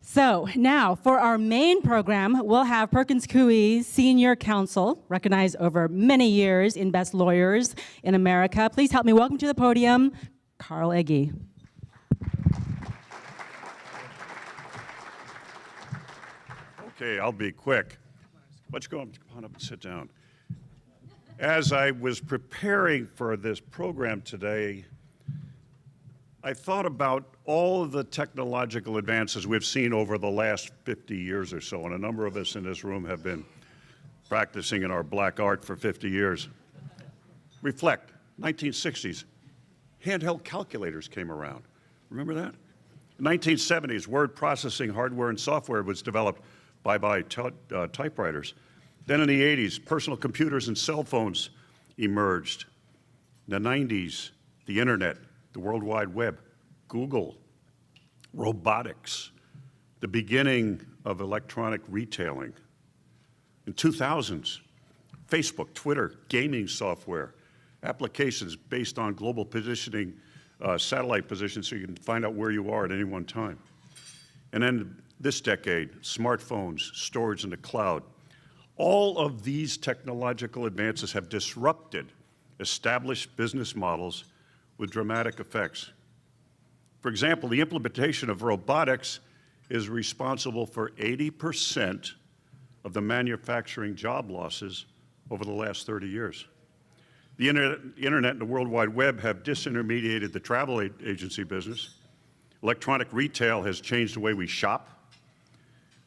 So now, for our main program, we'll have Perkins Coie Senior Counsel, recognized over many years in Best Lawyers in America. Please help me welcome to the podium, Carl Egge. Okay, I'll be quick. Let's go come on up and sit down. As I was preparing for this program today, I thought about all of the technological advances we've seen over the last 50 years or so, and a number of us in this room have been practicing in our black art for 50 years. Reflect, 1960s, handheld calculators came around. Remember that? 1970s, word processing hardware and software was developed by typewriters. Then in the 80s, personal computers and cell phones emerged. In the 90s, the internet, the World Wide Web, Google, robotics, the beginning of electronic retailing. In 2000s, Facebook, Twitter, gaming software, applications based on global positioning, satellite position, so you can find out where you are at any one time. And then this decade, smartphones, storage in the cloud. All of these technological advances have disrupted established business models with dramatic effects. For example, the implementation of robotics is responsible for 80% of the manufacturing job losses over the last 30 years. The internet and the World Wide Web have disintermediated the travel agency business. Electronic retail has changed the way we shop.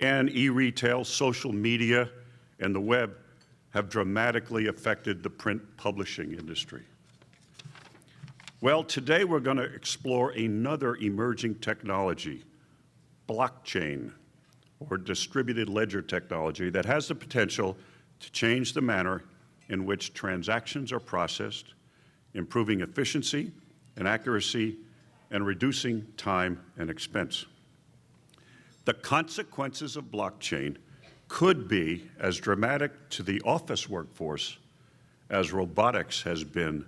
And e-retail, social media, and the web have dramatically affected the print publishing industry. Well, today we're going to explore another emerging technology, blockchain, or distributed ledger technology, that has the potential to change the manner in which transactions are processed, improving efficiency and accuracy, and reducing time and expense. The consequences of blockchain could be as dramatic to the office workforce as robotics has been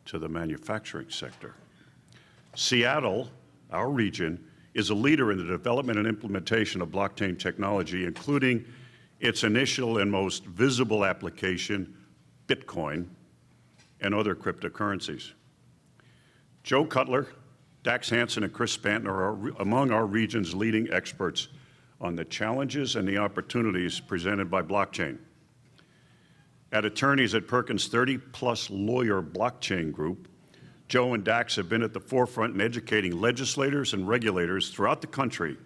to the manufacturing sector. Seattle, our region, is a leader in the development and implementation of blockchain technology, including its initial and most visible application, Bitcoin, and other cryptocurrencies. Joe Cutler, Dax Hansen, and Chris Spanton are among our region's leading experts on the challenges and the opportunities presented by blockchain. At attorneys at Perkins' 30-plus lawyer blockchain group, Joe and Dax have been at the forefront in educating legislators and regulators throughout the country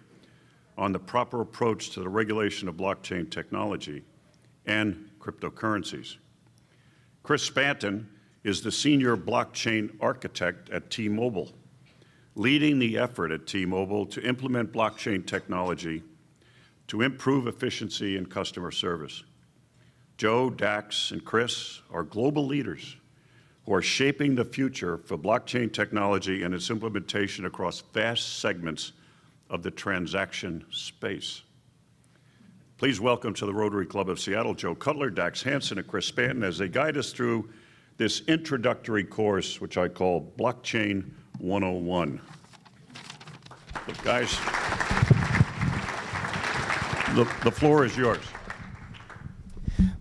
on the proper approach to the regulation of blockchain technology and cryptocurrencies. Chris Spanton is the senior blockchain architect at T-Mobile, leading the effort at T-Mobile to implement blockchain technology to improve efficiency and customer service. Joe, Dax, and Chris are global leaders who are shaping the future for blockchain technology and its implementation across vast segments of the transaction space. Please welcome to the Rotary Club of Seattle, Joe Cutler, Dax Hansen, and Chris Spanton as they guide us through this introductory course, which I call Blockchain 101. Look, guys, the floor is yours.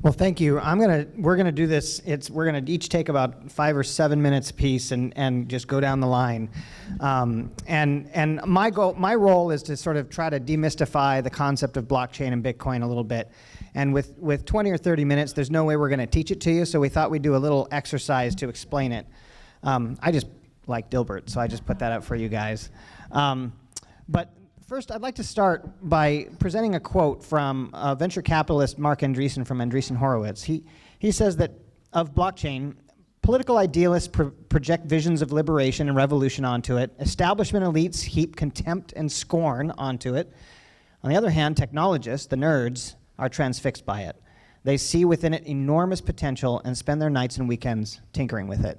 Well, thank you. We're gonna do this. We're gonna each take about 5 or 7 minutes apiece and just go down the line. And my role is to sort of try to demystify the concept of blockchain and Bitcoin a little bit. And with 20 or 30 minutes, there's no way we're gonna teach it to you. So we thought we'd do a little exercise to explain it. I just like Dilbert, so I just put that up for you guys. But first, I'd like to start by presenting a quote from venture capitalist Mark Andreessen from Andreessen Horowitz. He says that of blockchain, political idealists project visions of liberation and revolution onto it. Establishment elites heap contempt and scorn onto it. On the other hand, technologists, the nerds, are transfixed by it. They see within it enormous potential and spend their nights and weekends tinkering with it.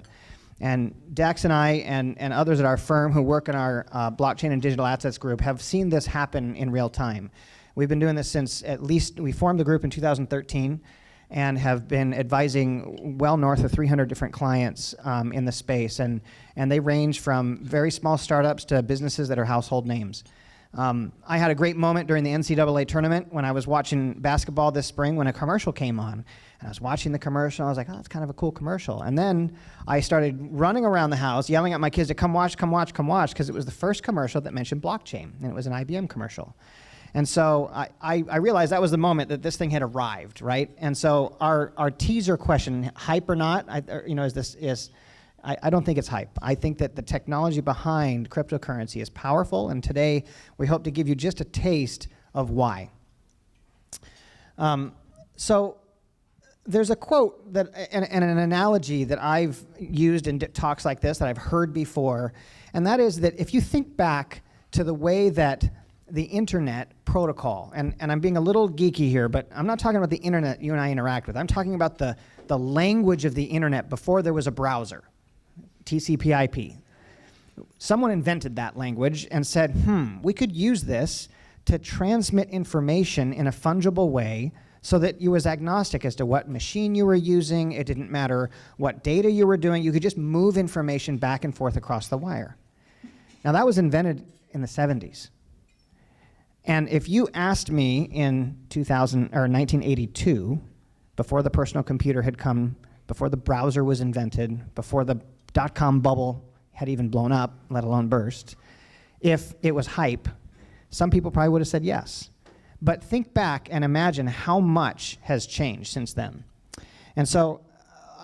And Dax and I and others at our firm who work in our blockchain and digital assets group have seen this happen in real time. We've been doing this since we formed the group in 2013 and have been advising well north of 300 different clients in the space. And they range from very small startups to businesses that are household names. I had a great moment during the NCAA tournament when I was watching basketball this spring when a commercial came on. And I was watching the commercial, and I was like, oh, that's kind of a cool commercial. And then I started running around the house, yelling at my kids to come watch, because it was the first commercial that mentioned blockchain, and it was an IBM commercial. And so I realized that was the moment that this thing had arrived, right? And so our teaser question, hype or not, I don't think it's hype. I think that the technology behind cryptocurrency is powerful, and today we hope to give you just a taste of why. So there's a quote that, and an analogy that I've used in talks like this that I've heard before, and that is that if you think back to the way that the internet protocol, and I'm being a little geeky here, but I'm not talking about the internet you and I interact with. I'm talking about the language of the internet before there was a browser, TCP/IP. Someone invented that language and said, we could use this to transmit information in a fungible way so that you was agnostic as to what machine you were using. It didn't matter what data you were doing. You could just move information back and forth across the wire. Now, that was invented in the 70s. And if you asked me in 1982, before the personal computer had come, before the browser was invented, before the dot-com bubble had even blown up, let alone burst, if it was hype, some people probably would have said yes. But think back and imagine how much has changed since then. And so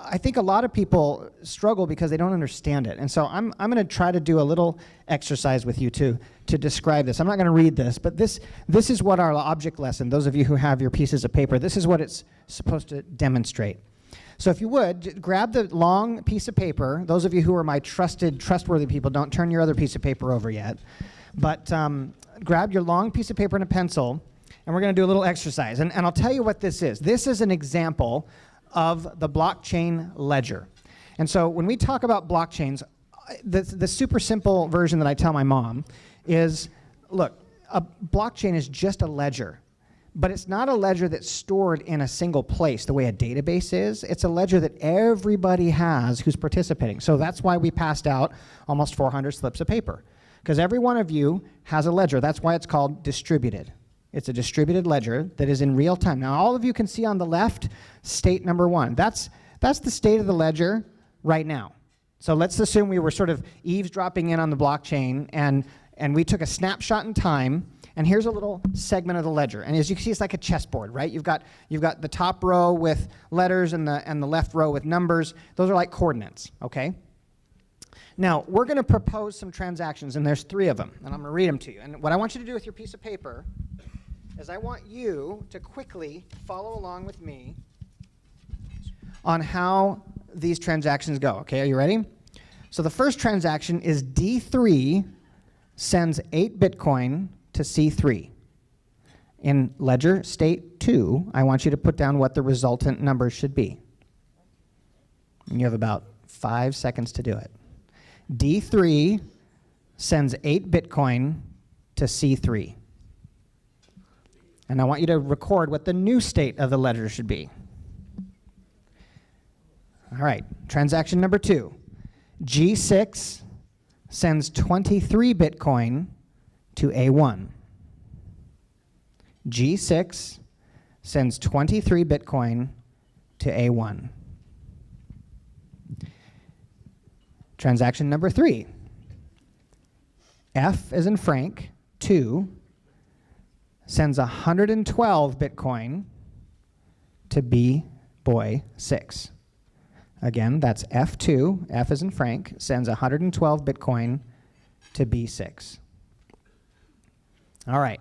I think a lot of people struggle because they don't understand it. And so I'm going to try to do a little exercise with you to describe this. I'm not going to read this, but this is what our object lesson, those of you who have your pieces of paper, this is what it's supposed to demonstrate. So if you would, grab the long piece of paper. Those of you who are my trustworthy people, don't turn your other piece of paper over yet. But grab your long piece of paper and a pencil, and we're going to do a little exercise. And I'll tell you what this is. This is an example of the blockchain ledger. And so when we talk about blockchains, the super simple version that I tell my mom is, look, a blockchain is just a ledger. But it's not a ledger that's stored in a single place the way a database is. It's a ledger that everybody has who's participating. So that's why we passed out almost 400 slips of paper, because every one of you has a ledger. That's why it's called distributed. It's a distributed ledger that is in real time. Now, all of you can see on the left, state number 1. That's the state of the ledger right now. So let's assume we were sort of eavesdropping in on the blockchain, and we took a snapshot in time. And here's a little segment of the ledger. And as you can see, it's like a chessboard, right? You've got the top row with letters and the left row with numbers. Those are like coordinates, okay? Now, we're going to propose some transactions, and there's 3 of them. And I'm going to read them to you. And what I want you to do with your piece of paper is I want you to quickly follow along with me on how these transactions go. Okay, are you ready? So the first transaction is D3 sends 8 Bitcoin to C3. In ledger state 2, I want you to put down what the resultant numbers should be. And you have about 5 seconds to do it. D3 sends 8 Bitcoin to C3. And I want you to record what the new state of the ledger should be. All right, transaction number 2. G6 sends 23 Bitcoin to A1. G6 sends 23 Bitcoin to A1. Transaction number 3. F as in Frank, 2, sends 112 Bitcoin to B boy 6. Again, that's F2, F as in Frank, sends 112 Bitcoin to B6. All right,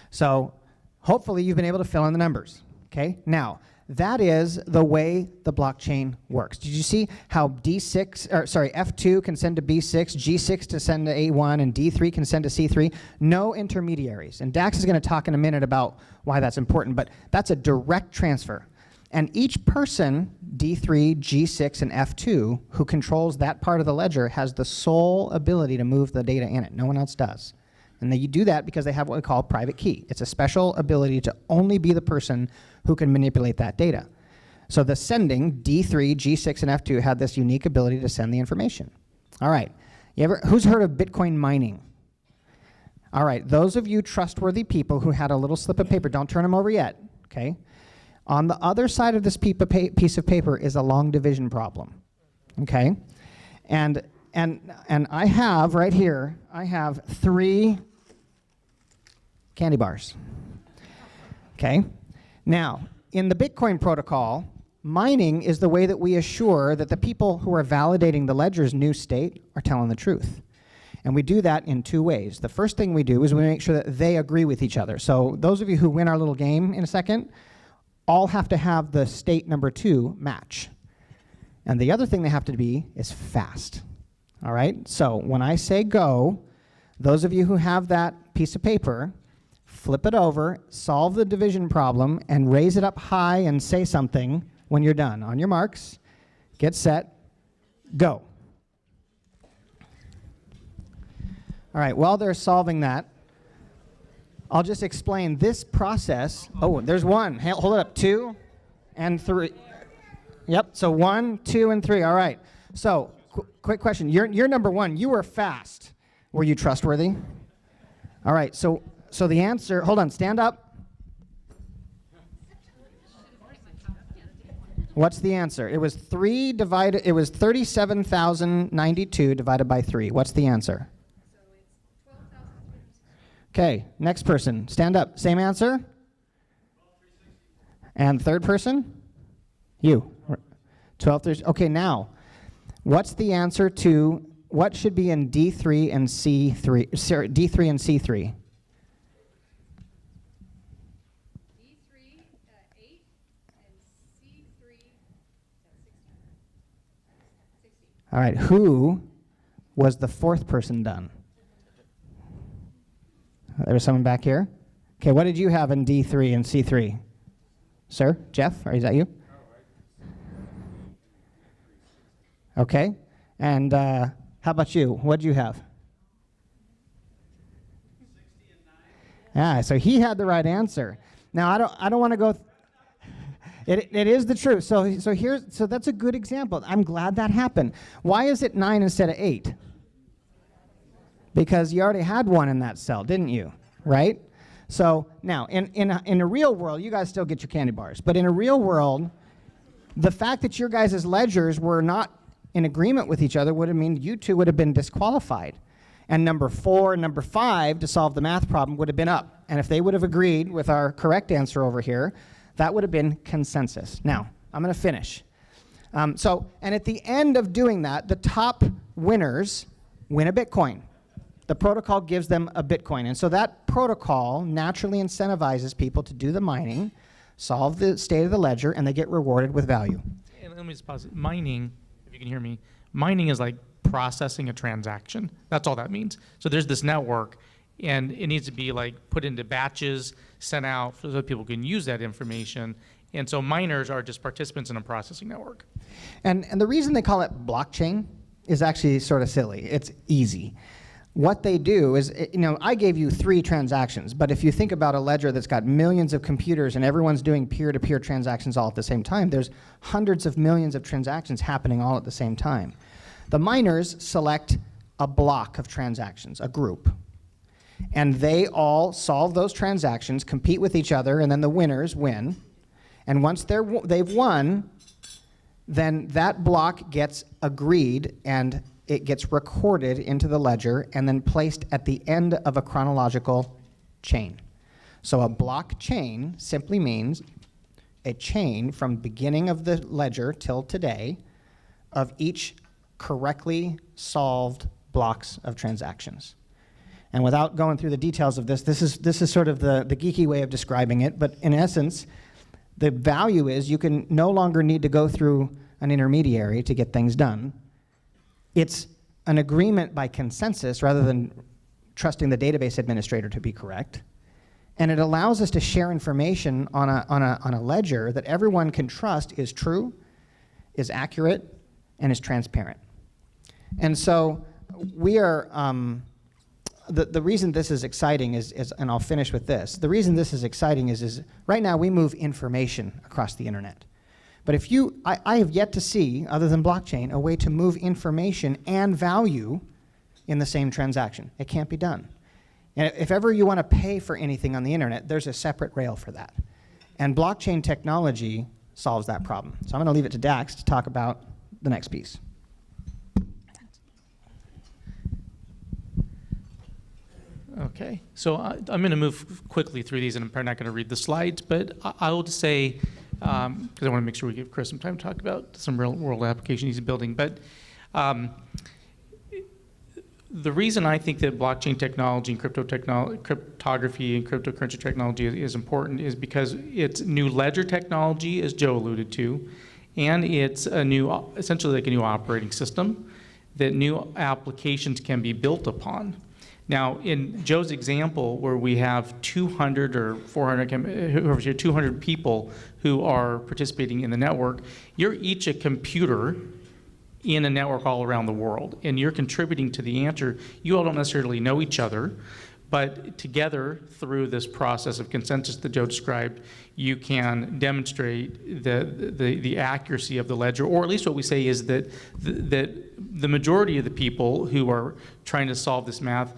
so hopefully you've been able to fill in the numbers, okay? Now, that is the way the blockchain works. Did you see how F2 can send to B6, G6 to send to A1, and D3 can send to C3? No intermediaries. And Dax is going to talk in a minute about why that's important, but that's a direct transfer. And each person, D3, G6, and F2, who controls that part of the ledger has the sole ability to move the data in it. No one else does. And you do that because they have what we call a private key. It's a special ability to only be the person who can manipulate that data. So the sending, D3, G6, and F2 had this unique ability to send the information. All right. Who's heard of Bitcoin mining? All right, those of you trustworthy people who had a little slip of paper, don't turn them over yet, okay? On the other side of this piece of paper is a long division problem, okay? And I have, right here, I have 3 candy bars, okay? Now, in the Bitcoin protocol, mining is the way that we assure that the people who are validating the ledger's new state are telling the truth. And we do that in 2 ways. The first thing we do is we make sure that they agree with each other. So those of you who win our little game in a second, all have to have the state number 2 match. And the other thing they have to be is fast. All right? So when I say go, those of you who have that piece of paper, flip it over, solve the division problem, and raise it up high and say something when you're done. On your marks, get set, go. All right, while they're solving that, I'll just explain this process. Oh, there's 1. Hold it up. 2 and 3. Yep, so 1, 2, and 3. All right. So, quick question. You're number 1. You were fast. Were you trustworthy? All right, so the answer, hold on, stand up. What's the answer? It was 37,092 divided by 3. What's the answer? Okay, next person, stand up. Same answer? And third person? You. 12,300. Okay, now, what's the answer to what should be in D3 and C3? Sorry, D3 and C3. D3, 8, and C3, 60. All right, who was the 4th person done? There was someone back here. Okay, what did you have in D3 and C3? Sir, Jeff, or is that you? Okay, and how about you? What did you have? 60 and 9. Yeah, so he had the right answer. Now I don't want to go. It is the truth. So that's a good example. I'm glad that happened. Why is it 9 instead of 8? Because you already had 1 in that cell, didn't you? Right? So now, in a real world, you guys still get your candy bars. But in a real world, the fact that your guys' ledgers were not in agreement with each other would have meant you 2 would have been disqualified. And number 4 and number 5 to solve the math problem would have been up. And if they would have agreed with our correct answer over here, that would have been consensus. Now, I'm going to finish. And at the end of doing that, the top winners win a Bitcoin. The protocol gives them a Bitcoin. And so that protocol naturally incentivizes people to do the mining, solve the state of the ledger, and they get rewarded with value. And let me just pause it. Mining, if you can hear me, mining is like processing a transaction. That's all that means. So there's this network, and it needs to be like put into batches, sent out so that people can use that information. And so miners are just participants in a processing network. And the reason they call it blockchain is actually sort of silly. It's easy. What they do is, I gave you 3 transactions, but if you think about a ledger that's got millions of computers and everyone's doing peer-to-peer transactions all at the same time, there's hundreds of millions of transactions happening all at the same time. The miners select a block of transactions, a group, and they all solve those transactions, compete with each other, and then the winners win. And once they've won, then that block gets agreed and it gets recorded into the ledger and then placed at the end of a chronological chain. So a blockchain simply means a chain from beginning of the ledger till today of each correctly solved blocks of transactions. And without going through the details of this is sort of the geeky way of describing it, but in essence, the value is you can no longer need to go through an intermediary to get things done. It's an agreement by consensus rather than trusting the database administrator to be correct. And it allows us to share information on a ledger that everyone can trust is true, is accurate, and is transparent. And so we are, the reason this is exciting is, and I'll finish with this, the reason this is exciting is right now we move information across the internet. But if I have yet to see, other than blockchain, a way to move information and value in the same transaction. It can't be done. And if ever you want to pay for anything on the internet, there's a separate rail for that. And blockchain technology solves that problem. So I'm going to leave it to Dax to talk about the next piece. Okay, so I'm going to move quickly through these, and I'm probably not going to read the slides, but I will just say, because I want to make sure we give Chris some time to talk about some real-world application he's building. But the reason I think that blockchain technology and cryptography and cryptocurrency technology is important is because it's new ledger technology, as Joe alluded to, and it's essentially like a new operating system that new applications can be built upon. Now, in Joe's example, where we have 200 or 400, whoever's here, 200 people who are participating in the network, you're each a computer in a network all around the world, and you're contributing to the answer. You all don't necessarily know each other, but together, through this process of consensus that Joe described, you can demonstrate the accuracy of the ledger, or at least what we say is that the majority of the people who are trying to solve this math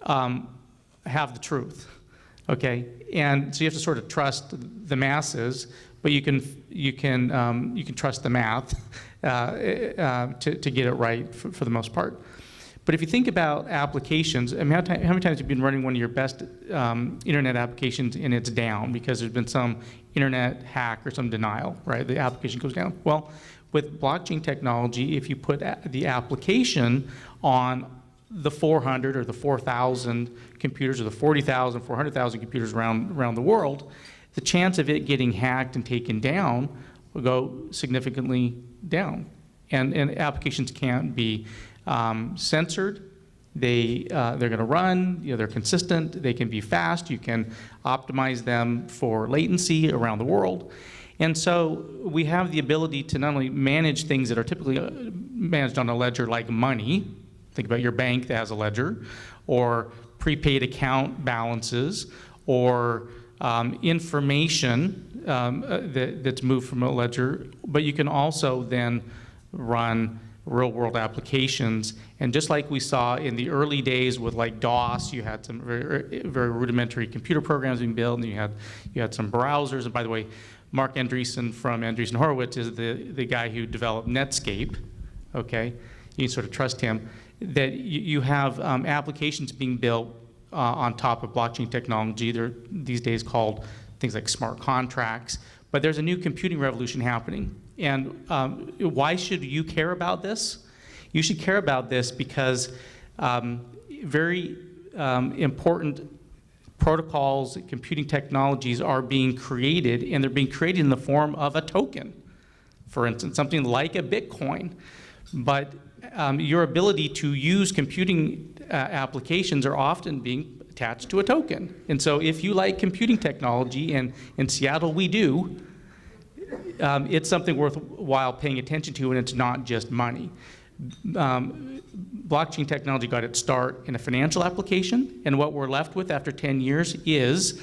have the truth, okay? And so you have to sort of trust the masses, but you can trust the math to get it right for the most part. But if you think about applications, I mean, how many times have you been running one of your best internet applications and it's down because there's been some internet hack or some denial, right? The application goes down. Well, with blockchain technology, if you put the application on the 400 or the 4,000 computers or the 40,000, 400,000 computers around the world, the chance of it getting hacked and taken down will go significantly down. And applications can't be censored. They're going to run. They're consistent. They can be fast. You can optimize them for latency around the world. And so we have the ability to not only manage things that are typically managed on a ledger like money. Think about your bank that has a ledger, or prepaid account balances, or information that's moved from a ledger. But you can also then run real-world applications. And just like we saw in the early days with like DOS, you had some very rudimentary computer programs being built, and you had some browsers. And by the way, Mark Andreessen from Andreessen Horowitz is the guy who developed Netscape. Okay, you can sort of trust him. That you have applications being built on top of blockchain technology. They're these days called things like smart contracts. But there's a new computing revolution happening. And why should you care about this? You should care about this because very important protocols, computing technologies are being created, and they're being created in the form of a token. For instance, something like a Bitcoin. But your ability to use computing applications are often being attached to a token. And so if you like computing technology, and in Seattle we do, it's something worthwhile paying attention to, and it's not just money. Blockchain technology got its start in a financial application, and what we're left with after 10 years is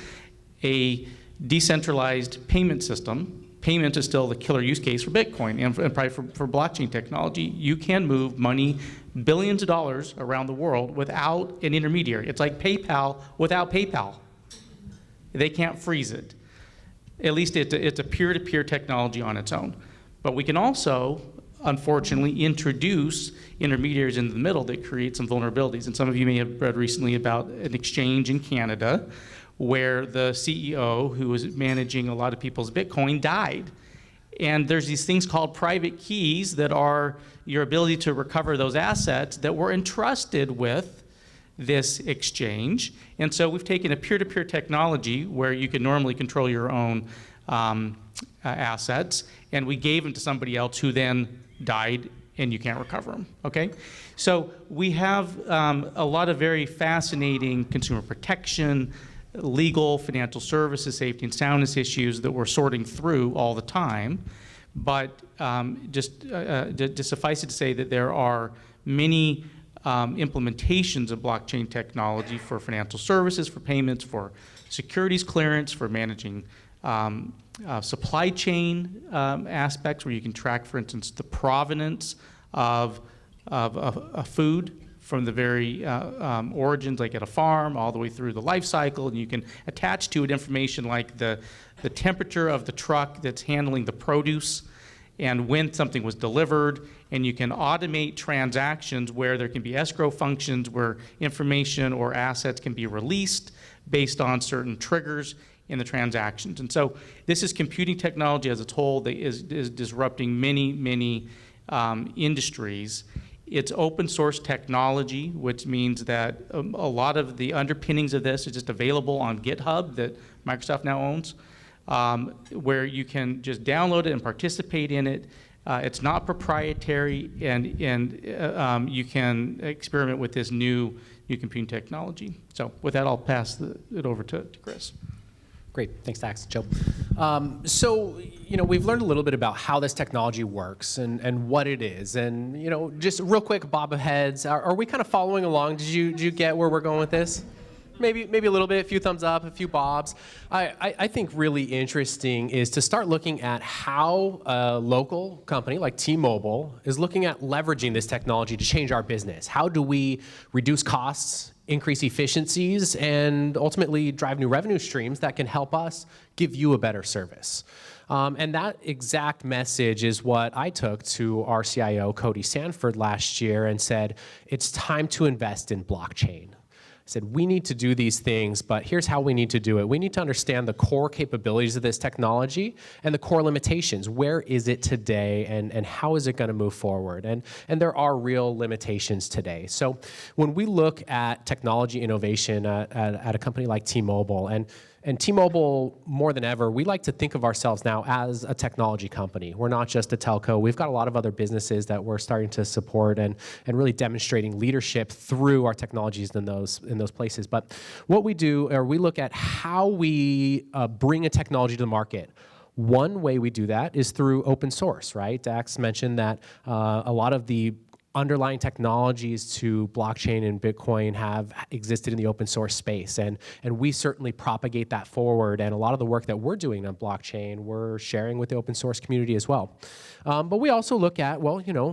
a decentralized payment system. Payment is still the killer use case for Bitcoin and probably for blockchain technology. You can move money, billions of dollars around the world without an intermediary. It's like PayPal without PayPal. They can't freeze it. At least it's a peer-to-peer technology on its own. But we can also, unfortunately, introduce intermediaries in the middle that create some vulnerabilities. And some of you may have read recently about an exchange in Canada where the CEO, who was managing a lot of people's Bitcoin, died. And there's these things called private keys that are your ability to recover those assets that were entrusted with this exchange. And so we've taken a peer-to-peer technology where you can normally control your own assets, and we gave them to somebody else who then died, and you can't recover them, okay? So we have a lot of very fascinating consumer protection, legal, financial services, safety and soundness issues that we're sorting through all the time. But just suffice it to say that there are many implementations of blockchain technology for financial services, for payments, for securities clearance, for managing supply chain aspects where you can track, for instance, the provenance of food from the very origins, like at a farm, all the way through the life cycle, and you can attach to it information like the temperature of the truck that's handling the produce and when something was delivered, and you can automate transactions where there can be escrow functions where information or assets can be released based on certain triggers in the transactions. And so this is computing technology as a whole that is disrupting many industries. It's open source technology, which means that a lot of the underpinnings of this is just available on GitHub that Microsoft now owns, where you can just download it and participate in it. It's not proprietary, and you can experiment with this new computing technology. So with that, I'll pass it over to Chris. Great, thanks, Dax. Joe. So, we've learned a little bit about how this technology works and what it is. And, just real quick, bob of heads, are we kind of following along? Did you get where we're going with this? Maybe a little bit, a few thumbs up, a few bobs. I think really interesting is to start looking at how a local company like T-Mobile is looking at leveraging this technology to change our business. How do we reduce costs, increase efficiencies, and ultimately drive new revenue streams that can help us give you a better service? And that exact message is what I took to our CIO, Cody Sanford, last year and said, it's time to invest in blockchain. I said, we need to do these things, but here's how we need to do it. We need to understand the core capabilities of this technology and the core limitations. Where is it today, and how is it going to move forward? And there are real limitations today. So when we look at technology innovation at a company like T-Mobile, and T-Mobile, more than ever, we like to think of ourselves now as a technology company. We're not just a telco. We've got a lot of other businesses that we're starting to support and really demonstrating leadership through our technologies in those places. But what we do, or we look at how we bring a technology to the market. One way we do that is through open source, right? Dax mentioned that a lot of the underlying technologies to blockchain and Bitcoin have existed in the open source space, and we certainly propagate that forward, and a lot of the work that we're doing on blockchain, we're sharing with the open source community as well. But we also look at,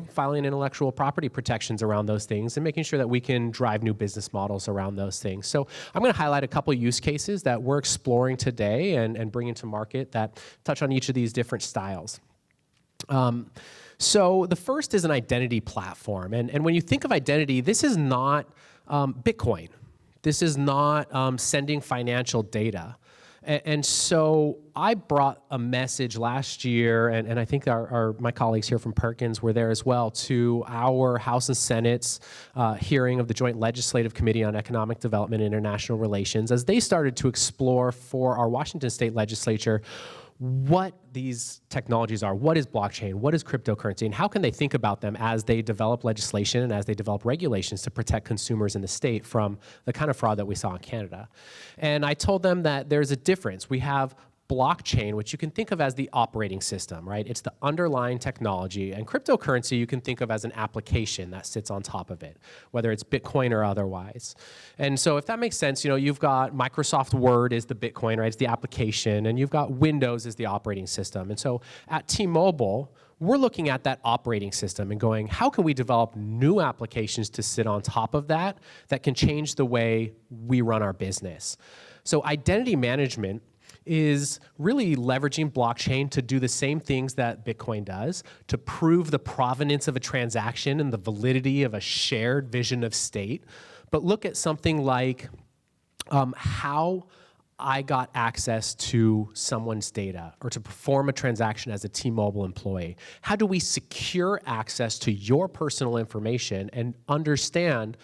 filing intellectual property protections around those things and making sure that we can drive new business models around those things. So I'm going to highlight a couple use cases that we're exploring today and bringing to market that touch on each of these different styles. So the first is an identity platform. And when you think of identity, this is not Bitcoin. This is not sending financial data. And so I brought a message last year, and I think my colleagues here from Perkins were there as well, to our House and Senate's hearing of the Joint Legislative Committee on Economic Development and International Relations as they started to explore for our Washington State Legislature what these technologies are, what is blockchain, what is cryptocurrency, and how can they think about them as they develop legislation and as they develop regulations to protect consumers in the state from the kind of fraud that we saw in Canada. And I told them that there's a difference. We have blockchain, which you can think of as the operating system, right? It's the underlying technology, and cryptocurrency you can think of as an application that sits on top of it, whether it's Bitcoin or otherwise. And so if that makes sense, you've got Microsoft Word is the Bitcoin, right? It's the application, and you've got Windows as the operating system. And so at T-Mobile, we're looking at that operating system and going, how can we develop new applications to sit on top of that can change the way we run our business? So identity management is really leveraging blockchain to do the same things that Bitcoin does, to prove the provenance of a transaction and the validity of a shared vision of state. But look at something like how I got access to someone's data or to perform a transaction as a T-Mobile employee. How do we secure access to your personal information and understand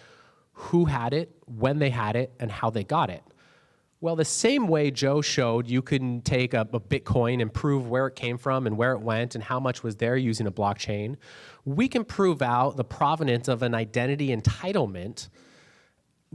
who had it, when they had it, and how they got it? Well, the same way Joe showed you can take a Bitcoin and prove where it came from and where it went and how much was there using a blockchain, we can prove out the provenance of an identity entitlement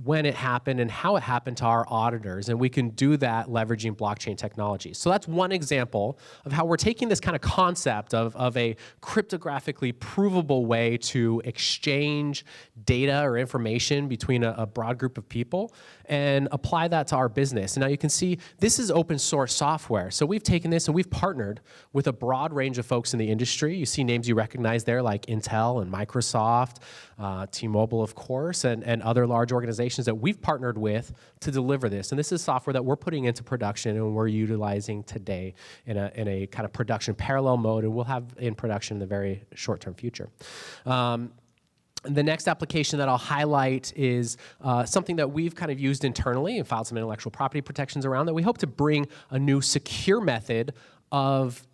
when it happened and how it happened to our auditors, and we can do that leveraging blockchain technology. So that's one example of how we're taking this kind of concept of a cryptographically provable way to exchange data or information between a broad group of people and apply that to our business. And now you can see this is open source software. So we've taken this and we've partnered with a broad range of folks in the industry. You see names you recognize there like Intel and Microsoft, T-Mobile, of course, and other large organizations that we've partnered with to deliver this. And this is software that we're putting into production and we're utilizing today in a kind of production parallel mode, and we'll have in production in the very short-term future. The next application that I'll highlight is something that we've kind of used internally and filed some intellectual property protections around that we hope to bring a new secure method of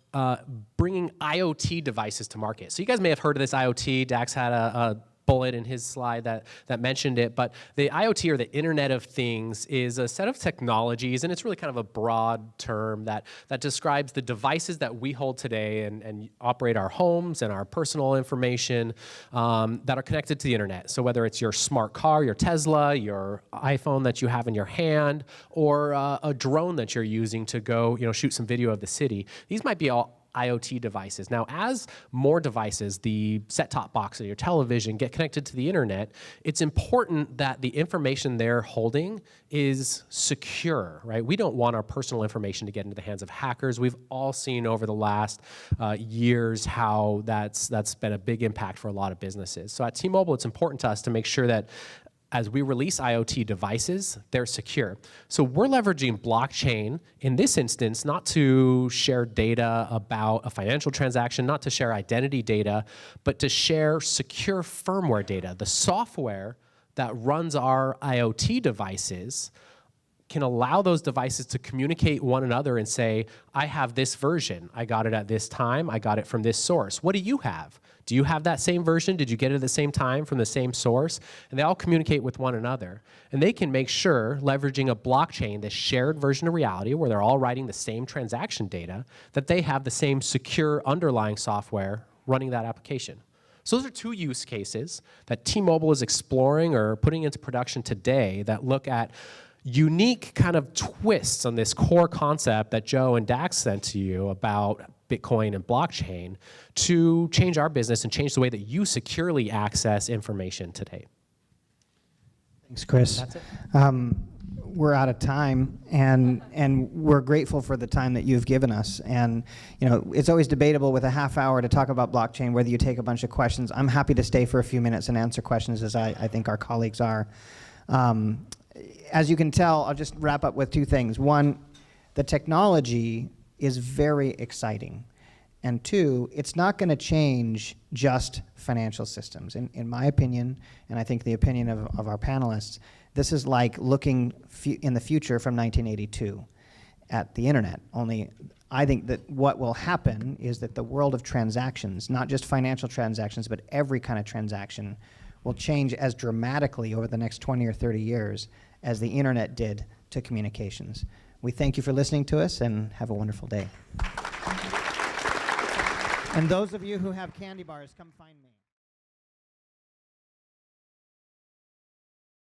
bringing IoT devices to market. So you guys may have heard of this IoT. Dax had a bullet in his slide that mentioned it, but the IoT, or the Internet of Things, is a set of technologies, and it's really kind of a broad term that describes the devices that we hold today and operate our homes and our personal information that are connected to the internet. So whether it's your smart car, your Tesla, your iPhone that you have in your hand, or a drone that you're using to go shoot some video of the city, these might be all IoT devices. Now, as more devices, the set-top box or your television, get connected to the internet, it's important that the information they're holding is secure, right? We don't want our personal information to get into the hands of hackers. We've all seen over the last years how that's been a big impact for a lot of businesses. So at T-Mobile, it's important to us to make sure that as we release IoT devices, they're secure. So we're leveraging blockchain in this instance, not to share data about a financial transaction, not to share identity data, but to share secure firmware data. The software that runs our IoT devices can allow those devices to communicate one another and say, I have this version. I got it at this time. I got it from this source. What do you have? Do you have that same version? Did you get it at the same time from the same source? And they all communicate with one another. And they can make sure, leveraging a blockchain, this shared version of reality where they're all writing the same transaction data, that they have the same secure underlying software running that application. So those are two use cases that T-Mobile is exploring or putting into production today that look at unique kind of twists on this core concept that Joe and Dax sent to you about Bitcoin and blockchain to change our business and change the way that you securely access information today. Thanks, Chris. That's it. We're out of time, and we're grateful for the time that you've given us. And it's always debatable with a half hour to talk about blockchain whether you take a bunch of questions. I'm happy to stay for a few minutes and answer questions, as I think our colleagues are. As you can tell, I'll just wrap up with two things. One, the technology is very exciting. And two, it's not going to change just financial systems. In my opinion, and I think the opinion of our panelists, this is like looking in the future from 1982 at the internet. Only I think that what will happen is that the world of transactions, not just financial transactions, but every kind of transaction, will change as dramatically over the next 20 or 30 years as the internet did to communications. We thank you for listening to us, and have a wonderful day. And those of you who have candy bars, come find me.